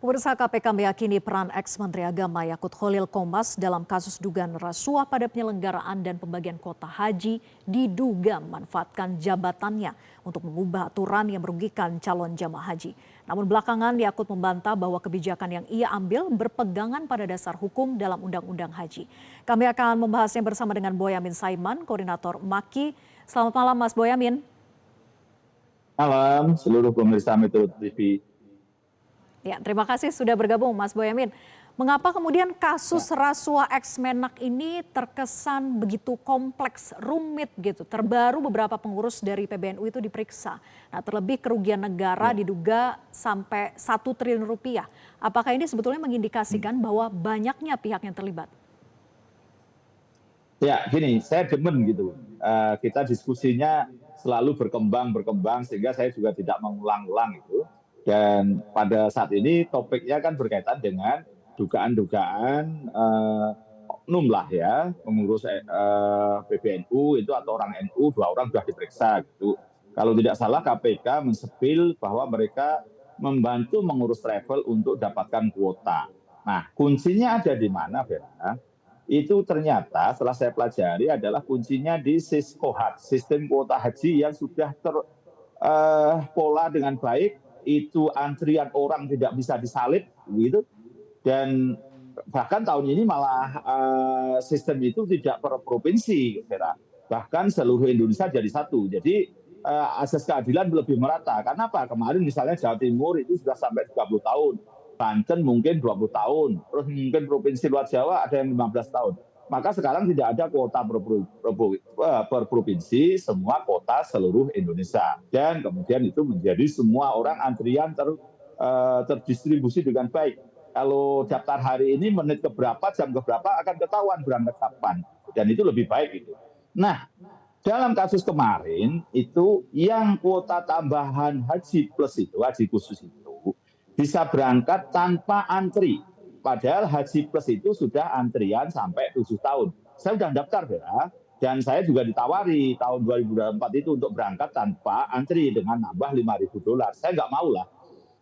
Pemirsa KPK meyakini peran ex-Menteri Agama Yakut Khalil Qomas dalam kasus dugaan rasuah pada penyelenggaraan dan pembagian kuota haji diduga memanfaatkan jabatannya untuk mengubah aturan yang merugikan calon jamaah haji. Namun belakangan Yakut membantah bahwa kebijakan yang ia ambil berpegangan pada dasar hukum dalam Undang-Undang Haji. Kami akan membahasnya bersama dengan Boyamin Saiman, Koordinator MAKI. Selamat malam Mas Boyamin. Malam seluruh pemirsa Metro TV. Ya, terima kasih sudah bergabung Mas Boyamin. Mengapa kemudian kasus rasuah ex-Menak ini terkesan begitu kompleks, rumit gitu? Terbaru beberapa pengurus dari PBNU itu diperiksa. Nah, terlebih kerugian negara diduga sampai 1 triliun rupiah. Apakah ini sebetulnya mengindikasikan bahwa banyaknya pihak yang terlibat? Ya, gini, saya demen gitu. Kita diskusinya selalu berkembang sehingga saya juga tidak mengulang-ulang itu. Dan pada saat ini topiknya kan berkaitan dengan dugaan-dugaan oknum lah ya, pengurus PBNU itu atau orang NU, 2 orang sudah diperiksa gitu. Kalau tidak salah KPK mensepil bahwa mereka membantu mengurus travel untuk dapatkan kuota. Nah, kuncinya ada di mana, Vera? Itu ternyata setelah saya pelajari adalah kuncinya di Siskohat, sistem kuota haji yang sudah terpola dengan baik. Itu antrian orang tidak bisa disalib gitu, dan bahkan tahun ini malah sistem itu tidak per provinsi, Vera. Bahkan seluruh Indonesia jadi satu. Jadi asas keadilan lebih merata. Karena apa? Kemarin misalnya Jawa Timur itu sudah sampai 30 tahun. Banten mungkin 20 tahun. Terus mungkin provinsi luar Jawa ada yang 15 tahun. Maka sekarang tidak ada kuota per provinsi, semua kota seluruh Indonesia. Dan kemudian itu menjadi semua orang antrian terdistribusi dengan baik. Kalau daftar hari ini menit keberapa, jam keberapa akan ketahuan berangkat kapan. Dan itu lebih baik itu. Nah, dalam kasus kemarin itu yang kuota tambahan haji plus itu, haji khusus itu bisa berangkat tanpa antri. Padahal haji plus itu sudah antrian sampai 7 tahun. Saya sudah daftar, ya. Dan saya juga ditawari tahun 2024 itu untuk berangkat tanpa antri dengan nambah $5.000. Saya nggak mau lah.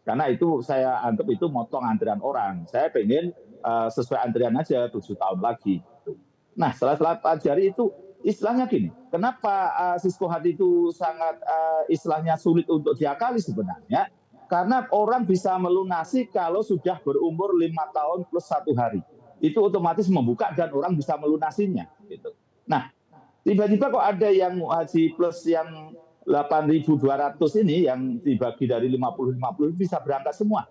Karena itu saya anggap itu motong antrian orang. Saya pengen sesuai antrian aja 7 tahun lagi. Nah, setelah pelajari itu istilahnya gini. Kenapa Siskohat itu sangat istilahnya sulit untuk diakali sebenarnya? Karena orang bisa melunasi kalau sudah berumur 5 tahun plus 1 hari. Itu otomatis membuka dan orang bisa melunasinya. Gitu. Nah, tiba-tiba kok ada yang haji plus yang 8.200 ini yang dibagi dari 50-50 bisa berangkat semua.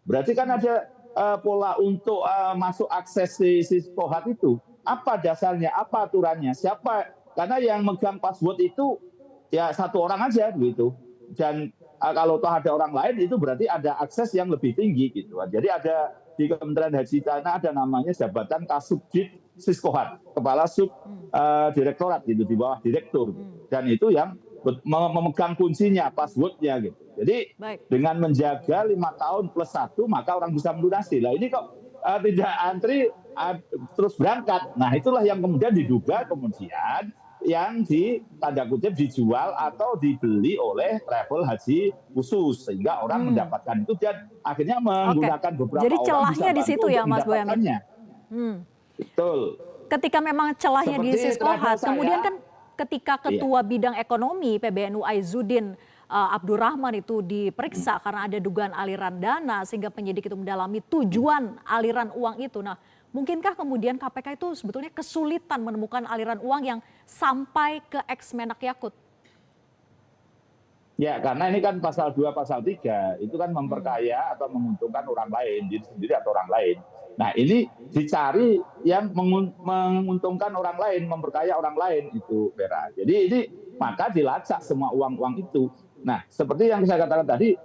Berarti kan ada pola untuk masuk akses si Siskohat itu. Apa dasarnya, apa aturannya, siapa? Karena yang megang password itu ya 1 orang aja gitu. Dan kalau toh ada orang lain itu berarti ada akses yang lebih tinggi gitu. Jadi ada di Kementerian Haji Tanah ada namanya jabatan Kasubdit Siskohat, kepala sub direktorat gitu di bawah direktur. Dan itu yang memegang kuncinya, passwordnya gitu. Jadi dengan menjaga 5 tahun plus 1 maka orang bisa melunasi. Lah ini kok tidak antri terus berangkat. Nah itulah yang kemudian diduga kemudian yang tanda kutip dijual atau dibeli oleh travel haji khusus sehingga orang mendapatkan itu dan akhirnya menggunakan beberapa Jadi orang bisa celahnya di situ ya Mas Boyamin. Betul. Ketika memang celahnya di Siskohat, kemudian kan ketika Ketua Bidang Ekonomi PBNU Aizuddin Abdurrahman itu diperiksa karena ada dugaan aliran dana sehingga penyidik itu mendalami tujuan aliran uang itu. Nah, mungkinkah kemudian KPK itu sebetulnya kesulitan menemukan aliran uang yang sampai ke ex-Menak Yakut? Ya, karena ini kan pasal 2, pasal 3 itu kan memperkaya atau menguntungkan orang lain, diri sendiri atau orang lain. Nah, ini dicari yang menguntungkan orang lain, memperkaya orang lain itu, Vera. Jadi ini maka dilacak semua uang-uang itu. Nah, seperti yang saya katakan tadi,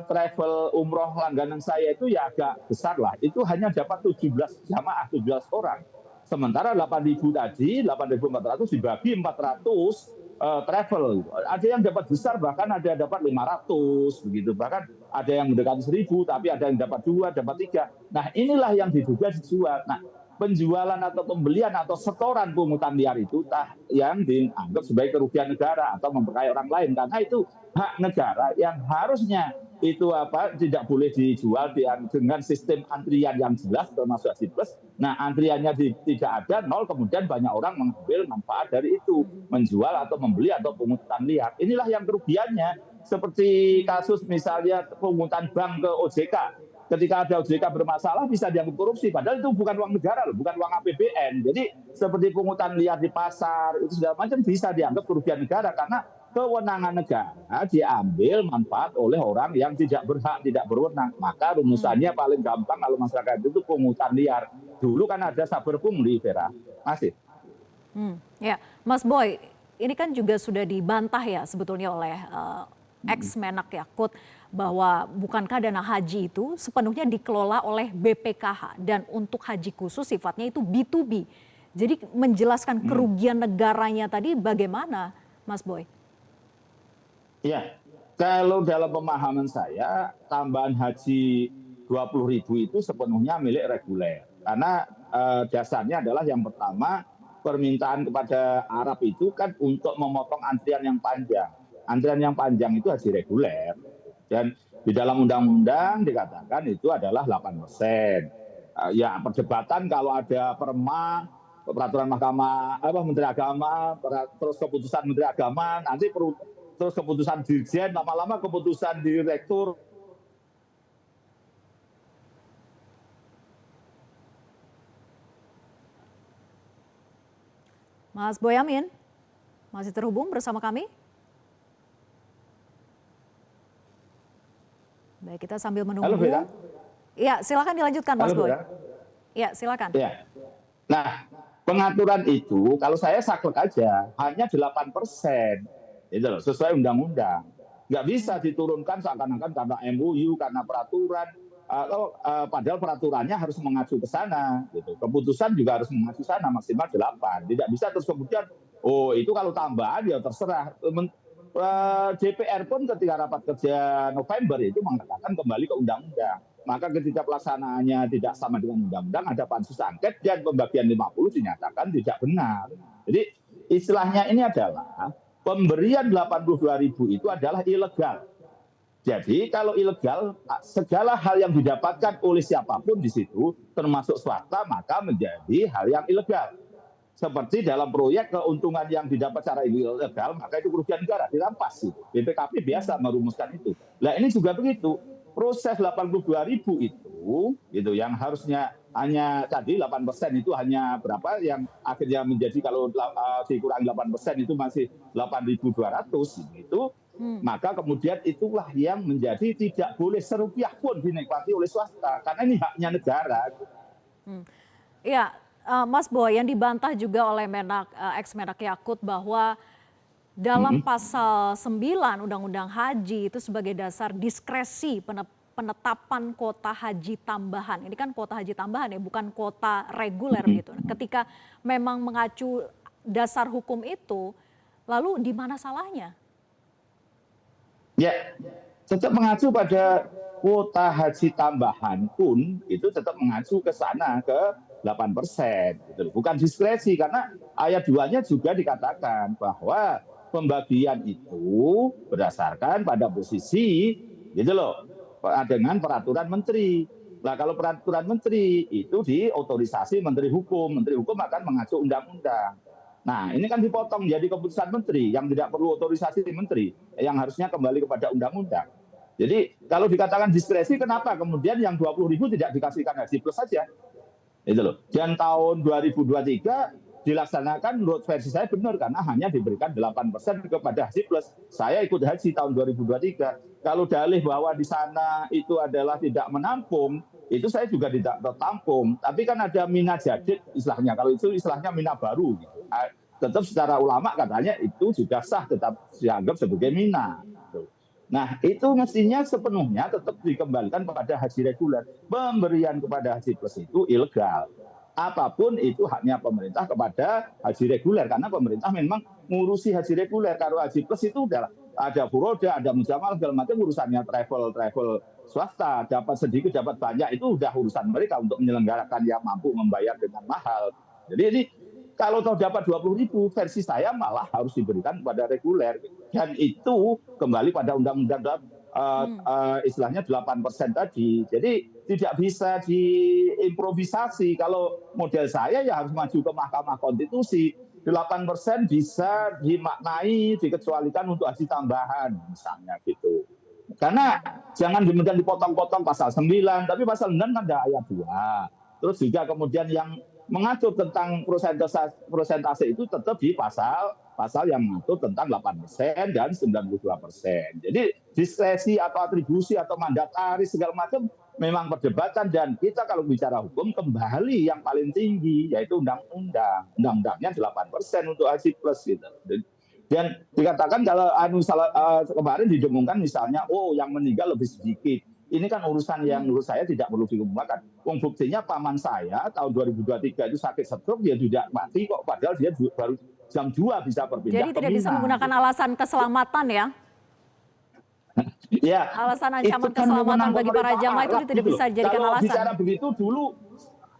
travel umroh langganan saya itu ya agak besar lah. Itu hanya dapat 17 jamaah, 17 orang. Sementara 8.000 tadi, 8.400 dibagi 400 travel. Ada yang dapat besar, bahkan ada yang dapat 500 begitu. Bahkan ada yang mendekati 1.000, tapi ada yang dapat 2, dapat 3. Nah, inilah yang diduga dijual. Nah, penjualan atau pembelian atau setoran pungutan liar itu yang dianggap sebagai kerugian negara atau memperkaya orang lain, karena itu hak negara yang harusnya itu tidak boleh dijual dengan sistem antrian yang jelas termasuk Haji Plus. Nah, antriannya tidak ada, nol, kemudian banyak orang mengambil manfaat dari itu, menjual atau membeli atau pungutan liar. Inilah yang kerugiannya. Seperti kasus misalnya pungutan bank ke OJK. Ketika ada OJK bermasalah bisa dianggap korupsi, padahal itu bukan uang negara loh, bukan uang APBN. Jadi seperti pungutan liar di pasar itu segala macam bisa dianggap kerugian negara karena kewenangan negara diambil manfaat oleh orang yang tidak berhak, tidak berwenang. Maka rumusannya paling gampang kalau masyarakat itu pungutan liar. Dulu kan ada saber pungli, Vera. Masih. Ya, Mas Boy, ini kan juga sudah dibantah ya sebetulnya oleh ex-Menak Yakut bahwa bukankah dana haji itu sepenuhnya dikelola oleh BPKH dan untuk haji khusus sifatnya itu B2B. Jadi menjelaskan kerugian negaranya tadi bagaimana, Mas Boy? Ya, kalau dalam pemahaman saya tambahan haji 20.000 itu sepenuhnya milik reguler. Karena dasarnya adalah yang pertama permintaan kepada Arab itu kan untuk memotong antrian yang panjang. Antrian yang panjang itu haji reguler. Dan di dalam undang-undang dikatakan itu adalah 8%. Ya, perdebatan kalau ada peraturan Mahkamah Menteri Agama, terus keputusan Menteri Agama, nanti terus keputusan dirjen, lama-lama keputusan direktur. Mas Boyamin, masih terhubung bersama kami? Baik, kita sambil menunggu. Halo, Vera. Ya, silakan dilanjutkan, Mas Boy. Vera. Ya, silakan. Ya. Nah, pengaturan itu kalau saya saklek aja hanya 8%. Itu loh, sesuai undang-undang. Nggak bisa diturunkan seakan-akan karena MUU, karena peraturan. Padahal peraturannya harus mengacu ke sana. Gitu. Keputusan juga harus mengacu ke sana, maksimal 8. Tidak bisa terus kemudian, oh itu kalau tambahan ya terserah. DPR pun ketika rapat kerja November itu mengatakan kembali ke undang-undang. Maka ketika pelaksanaannya tidak sama dengan undang-undang, ada pansus angket dan pembagian 50 dinyatakan tidak benar. Jadi istilahnya ini adalah pemberian 82.000 itu adalah ilegal. Jadi kalau ilegal, segala hal yang didapatkan oleh siapapun di situ, termasuk swasta, maka menjadi hal yang ilegal. Seperti dalam proyek keuntungan yang didapat secara ilegal, maka itu kerugian negara, dirampas. BPKP biasa merumuskan itu. Nah ini juga begitu. Proses 82.000 itu yang harusnya hanya tadi 8% itu hanya berapa yang akhirnya menjadi kalau dikurangi 8% itu masih 8.200 gitu. Maka kemudian itulah yang menjadi tidak boleh serupiah pun dinikmati oleh swasta karena ini haknya negara. Iya, Mas Boy, yang dibantah juga oleh ex-Menak Yakut bahwa dalam pasal 9 Undang-Undang Haji itu sebagai dasar diskresi penetapan kuota haji tambahan. Ini kan kuota haji tambahan ya, bukan kuota reguler gitu. Ketika memang mengacu dasar hukum itu, lalu di mana salahnya? Ya, tetap mengacu pada kuota haji tambahan pun itu tetap mengacu ke sana ke 8%. Gitu. Bukan diskresi karena ayat 2-nya juga dikatakan bahwa pembagian itu berdasarkan pada posisi gitu loh dengan peraturan menteri. Nah kalau peraturan menteri itu diotorisasi menteri hukum akan mengacu undang-undang. Nah ini kan dipotong jadi keputusan menteri yang tidak perlu otorisasi menteri yang harusnya kembali kepada undang-undang. Jadi kalau dikatakan diskresi kenapa kemudian yang 20.000 tidak dikasihkan haji plus saja? Itu loh. Dan tahun 2023 dilaksanakan menurut versi saya benar karena hanya diberikan 8% kepada haji plus. Saya ikut haji tahun 2023. Kalau dalih bahwa di sana itu adalah tidak menampung, itu saya juga tidak tertampung. Tapi kan ada mina jadid istilahnya. Kalau itu istilahnya mina baru. Gitu. Tetap secara ulama katanya itu juga sah, tetap dianggap sebagai mina. Nah itu mestinya sepenuhnya tetap dikembalikan kepada haji reguler. Pemberian kepada haji plus itu ilegal. Apapun itu haknya pemerintah kepada haji reguler. Karena pemerintah memang ngurusi haji reguler. Kalau haji plus itu udah ada furoda, ada mujamal, segala macam urusannya travel swasta. Dapat sedikit, dapat banyak, itu udah urusan mereka untuk menyelenggarakan yang mampu membayar dengan mahal. Jadi ini kalau tahu dapat 20.000, versi saya malah harus diberikan kepada reguler. Dan itu kembali pada Undang-Undang istilahnya 8% tadi. Jadi tidak bisa diimprovisasi. Kalau model saya ya harus maju ke Mahkamah Konstitusi. 8% bisa dimaknai, dikecualikan untuk haji tambahan misalnya gitu. Karena jangan kemudian dipotong-potong pasal 9, tapi pasal 9 kan ada ayat 2. Terus juga kemudian yang mengatur tentang prosentase itu tetap di pasal yang mengatur tentang 8% dan 92%. Jadi diskresi atau atribusi atau mandataris segala macam memang perdebatan, dan kita kalau bicara hukum kembali yang paling tinggi yaitu undang-undang. Undang-undangnya 8% untuk haji plus gitu. Dan dikatakan kalau kemarin didengungkan misalnya, yang meninggal lebih sedikit. Ini kan urusan yang menurut saya tidak perlu dikemukakan. Buktinya paman saya tahun 2023 itu sakit stroke, dia tidak mati kok, padahal dia baru jam 2 bisa berpindah. Jadi tidak bisa menggunakan alasan keselamatan ya? Ya, alasan ancaman keselamatan bagi para jamaah itu tidak bisa dijadikan alasan. Kalau bicara begitu, dulu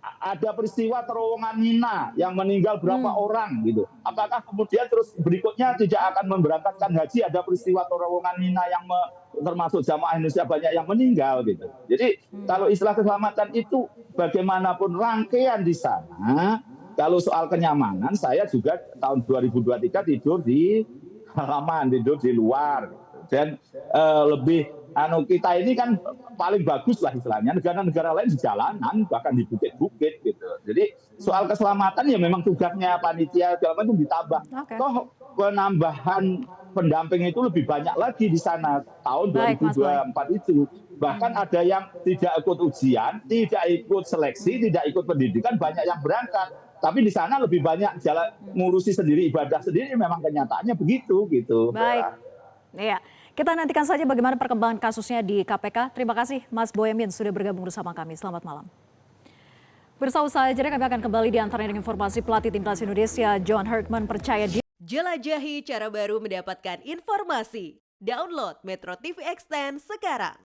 ada peristiwa terowongan Mina yang meninggal berapa orang gitu. Apakah kemudian terus berikutnya tidak akan memberangkatkan haji, ada peristiwa terowongan Mina yang termasuk jamaah Indonesia banyak yang meninggal gitu. Jadi kalau istilah keselamatan itu bagaimanapun rangkaian di sana. Kalau soal kenyamanan, saya juga tahun 2023 tidur di halaman, tidur di luar. Dan lebih kita ini kan paling bagus lah istilahnya, negara-negara lain di jalanan bahkan di bukit-bukit gitu. Jadi soal keselamatan ya memang tugasnya panitia segala macam ditambah. Toh penambahan pendamping itu lebih banyak lagi di sana tahun 2024 itu. Bahkan ada yang tidak ikut ujian, tidak ikut seleksi, tidak ikut pendidikan, banyak yang berangkat. Tapi di sana lebih banyak jalan ngurusi sendiri, ibadah sendiri, memang kenyataannya begitu gitu. Baik. Iya, kita nantikan saja bagaimana perkembangan kasusnya di KPK. Terima kasih Mas Boyamin sudah bergabung bersama kami. Selamat malam. Bersama saya, jadi kami akan kembali diantaranya dengan informasi pelatih timnas Indonesia John Hurtman percaya diri. Jelajahi cara baru mendapatkan informasi. Download Metro TV Extend sekarang.